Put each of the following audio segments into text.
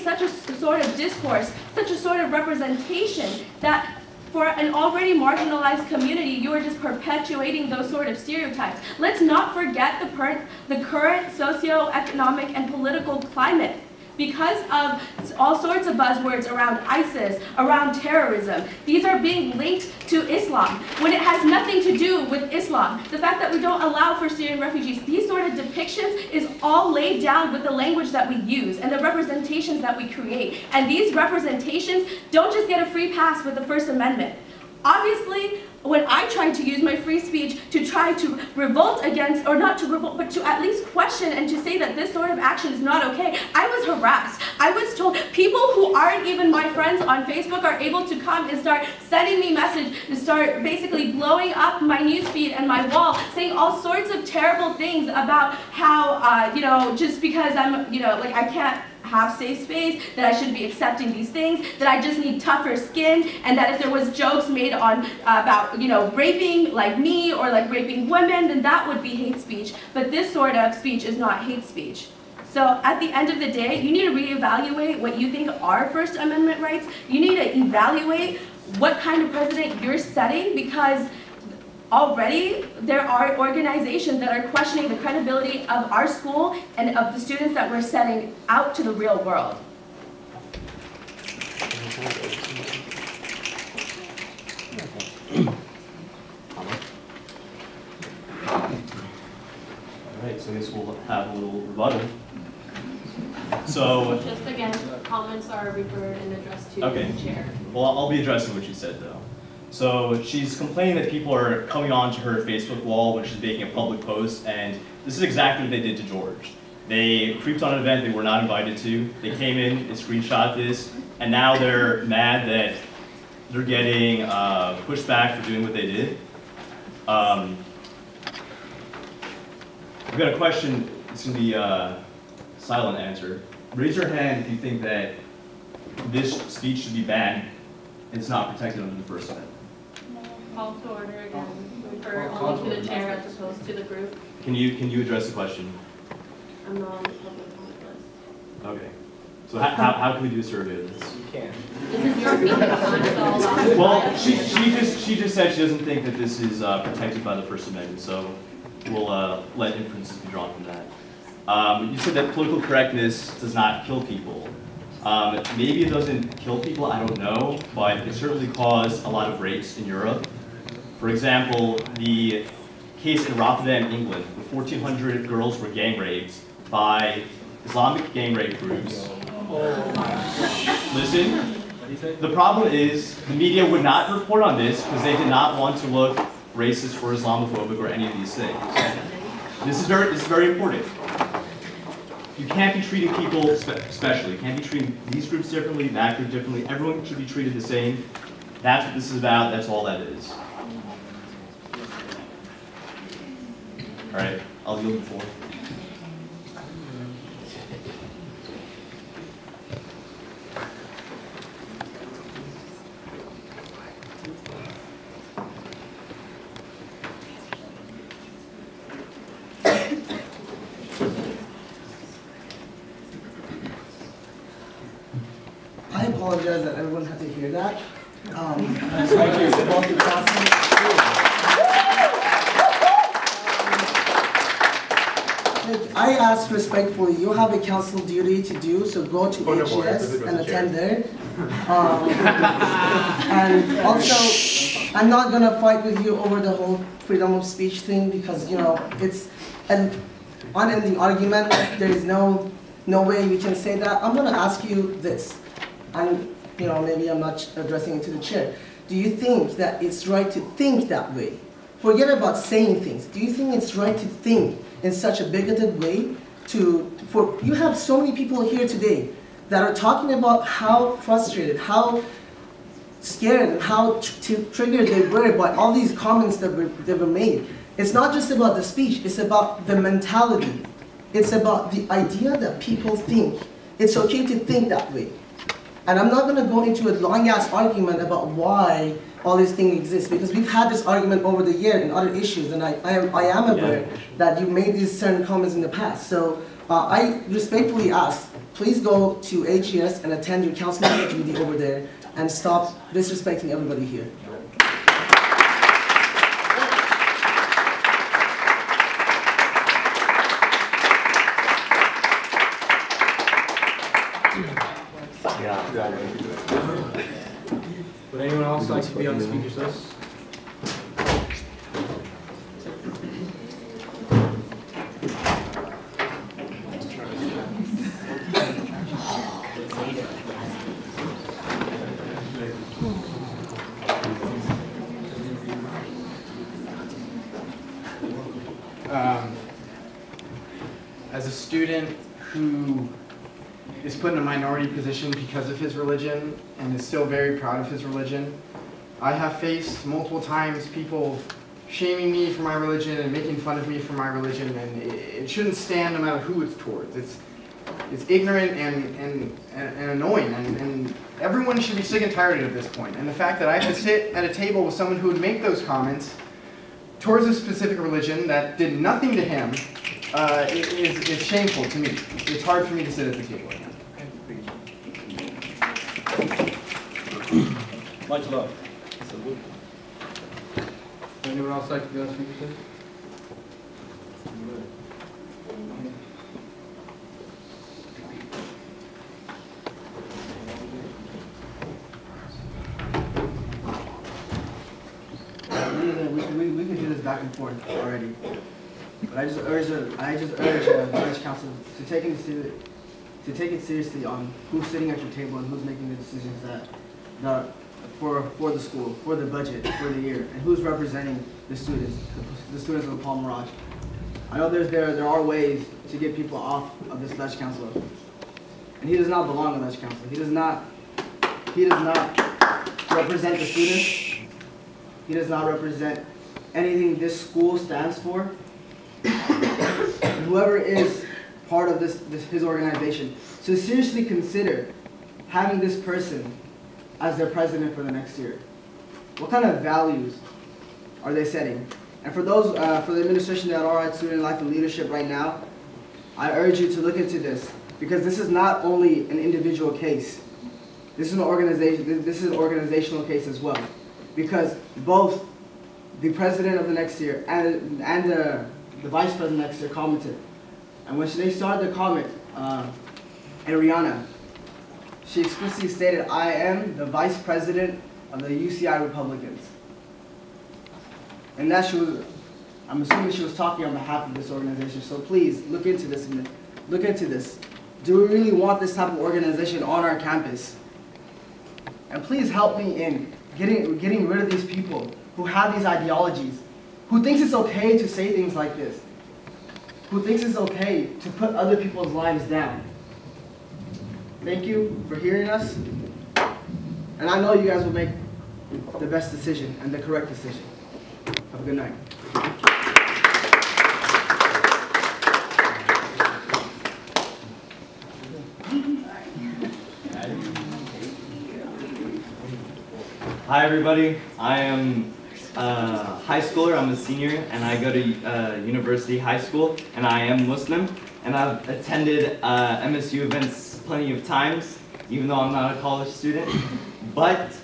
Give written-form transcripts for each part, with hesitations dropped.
such a sort of discourse, such a sort of representation that for an already marginalized community, you are just perpetuating those sort of stereotypes. Let's not forget the current socioeconomic and political climate. Because of all sorts of buzzwords around ISIS, around terrorism, these are being linked to Islam when it has nothing to do with Islam. The fact that we don't allow for Syrian refugees, these sort of depictions is all laid down with the language that we use and the representations that we create. And these representations don't just get a free pass with the First Amendment. Obviously, when I tried to use my free speech to try to revolt against, or not to revolt, but to at least question and to say that this sort of action is not okay, I was harassed. I was told people who aren't even my friends on Facebook are able to come and start sending me messages and start basically blowing up my newsfeed and my wall, saying all sorts of terrible things about how, just because I'm, like I can't have safe space, that I shouldn't be accepting these things, that I just need tougher skin, and that if there was jokes made on about raping like me or like raping women, then that would be hate speech. But this sort of speech is not hate speech. So at the end of the day, you need to reevaluate what you think are First Amendment rights. You need to evaluate what kind of precedent you're setting, because already there are organizations that are questioning the credibility of our school and of the students that we're sending out to the real world. Alright, so I guess we'll have a little rebuttal. So, just again, comments are referred and addressed to okay. the chair. Well, I'll be addressing what she said though. So she's complaining that people are coming onto her Facebook wall when she's making a public post, and this is exactly what they did to George. They creeped on an event they were not invited to. They came in, they screenshot this, and now they're mad that they're getting pushed back for doing what they did. We've got a question. It's going to be a silent answer. Raise your hand if you think that this speech should be banned. It's not protected under the First Amendment. Call to order again. Refer only to the chair as opposed to the group. Can you address the question? I'm not on the public comment list. Okay. So how can we do a survey of this? You can. This is your speaking time, so I'll allow you. Well, she just said she doesn't think that this is protected by the First Amendment, so we'll let inferences be drawn from that. You said that political correctness does not kill people. Maybe it doesn't kill people, I don't know, but it certainly caused a lot of rapes in Europe. For example, the case in Rotterdam, England, where 1,400 girls were gang raped by Islamic gang rape groups. Listen, the problem is the media would not report on this because they did not want to look racist or Islamophobic or any of these things. This is very important. You can't be treating people specially. You can't be treating these groups differently, that group differently. Everyone should be treated the same. That's what this is about. That's all that is. All right, I'll yield the floor. I apologize that everyone had to hear that. Thank you. I ask respectfully, you have a council duty to do, so go to HES and attend there. And also, I'm not going to fight with you over the whole freedom of speech thing because, it's an unending argument. There is no way we can say that. I'm going to ask you this. And maybe I'm not addressing it to the chair. Do you think that it's right to think that way? Forget about saying things. Do you think it's right to think in such a bigoted way? You have so many people here today that are talking about how frustrated, how scared, and how triggered they were by all these comments that were made. It's not just about the speech, it's about the mentality. It's about the idea that people think. It's okay to think that way. And I'm not going to go into a long-ass argument about why all these things exist, because we've had this argument over the year in other issues, and I am aware that you made these certain comments in the past. So I respectfully ask, please go to AGS and attend your counseling duty over there and stop disrespecting everybody here. Would anyone else like to be on the speakers list? As a student who is put in a minority position because of his religion and is still very proud of his religion, I have faced multiple times people shaming me for my religion and making fun of me for my religion, and it shouldn't stand no matter who it's towards. It's ignorant and annoying, and everyone should be sick and tired at this point. And the fact that I have to sit at a table with someone who would make those comments towards a specific religion that did nothing to him is shameful to me. It's hard for me to sit at the table right now. Much love. Would anyone else like to be on the speakers list? We can do this back and forth already. But I just urge the Village Council to take it seriously on who's sitting at your table and who's making the decisions for the school, for the budget, for the year, and who's representing the students of the Palm Mirage. I know there are ways to get people off of this Village Council, and he does not belong in the Village Council. He does not represent the students. He does not represent anything this school stands for. And whoever is part of his organization should seriously consider having this person as their president for the next year. What kind of values are they setting? And for those, for the administration that are at Student Life and Leadership right now, I urge you to look into this, because this is not only an individual case. This is an organization. This is an organizational case as well, because both the president of the next year and the vice president next year commented. And when they started the comment, Ariana, she explicitly stated, "I am the vice president of the UCI Republicans." And that I'm assuming she was talking on behalf of this organization. So please look into this. Look into this. Do we really want this type of organization on our campus? And please help me in getting rid of these people who have these ideologies, who thinks it's okay to say things like this, who thinks it's okay to put other people's lives down. Thank you for hearing us, and I know you guys will make the best decision and the correct decision. Have a good night. Hi everybody, I am a high schooler, I'm a senior, and I go to University High School, and I am Muslim, and I've attended MSU events plenty of times, even though I'm not a college student. But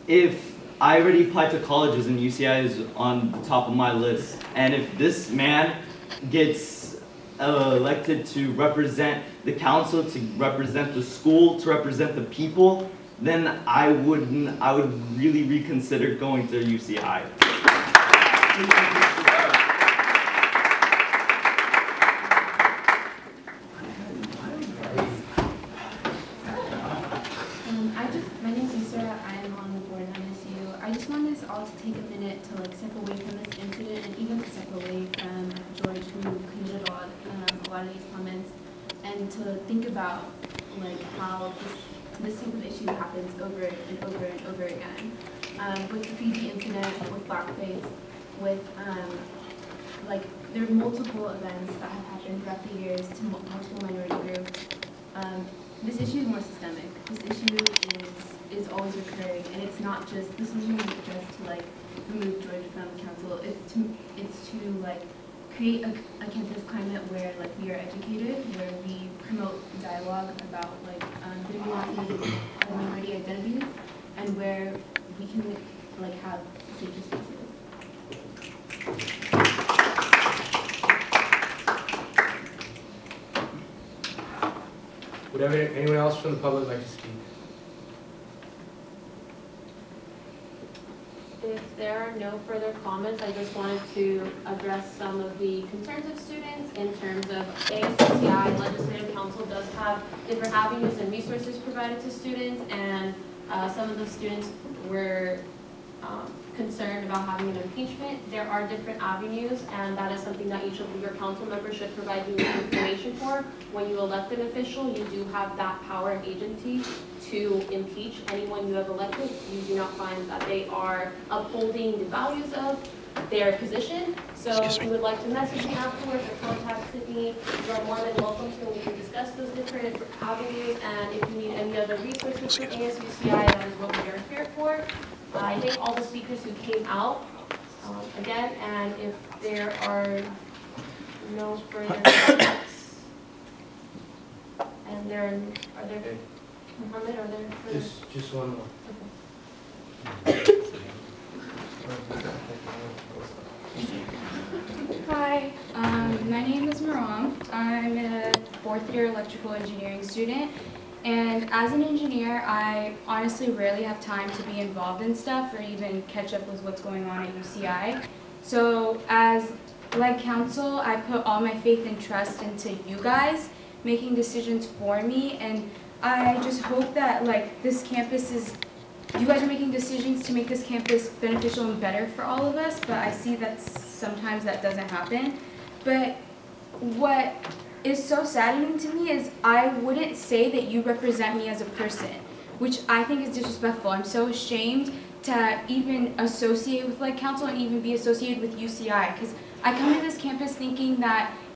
if I already applied to colleges and UCI is on the top of my list, and if this man gets elected to represent the council, to represent the school, to represent the people, then I would really reconsider going to UCI. My name's Lisa. I'm on the board at MSU. I just want us all to take a minute to step away from this incident, and even to step away from George, who committed a lot of these comments, and to think about how this type of issue happens over and over and over again. With the Fiji incident, with blackface, with there are multiple events that have happened throughout the years to multiple minority groups. This issue is more systemic. This issue is always recurring, and it's not just, this isn't just to remove George from council. It's to create a campus climate where like we are educated, where we promote dialogue about like the nuances of minority identities, and where we can like have safer spaces. Would anyone else from the public like to speak? If there are no further comments, I just wanted to address some of the concerns of students in terms of ASUCI. Legislative Council does have different avenues and resources provided to students, and some of the students were concerned about having an impeachment. There are different avenues, and that is something that each of your council members should provide you with information for. When you elect an official, you do have that power and agency to impeach anyone you have elected. You do not find that they are upholding the values of their position. So if you would like to message me afterwards or contact me, you are more than welcome to, and we can discuss those different avenues. And if you need any other resources from ASUCI, that is what we are here for. I thank all the speakers who came out again, and if there are no further comments, and are there Muhammad, are there further? Just one more. Hi, my name is Maram. I'm a fourth-year electrical engineering student, and as an engineer, I honestly rarely have time to be involved in stuff or even catch up with what's going on at UCI. So as like council, I put all my faith and trust into you guys making decisions for me, and I just hope that like this campus is, you guys are making decisions to make this campus beneficial and better for all of us, but I see that sometimes that doesn't happen. But what is so saddening to me is I wouldn't say that you represent me as a person, which I think is disrespectful. I'm so ashamed to even associate with like council and even be associated with UCI, because I come to this campus thinking that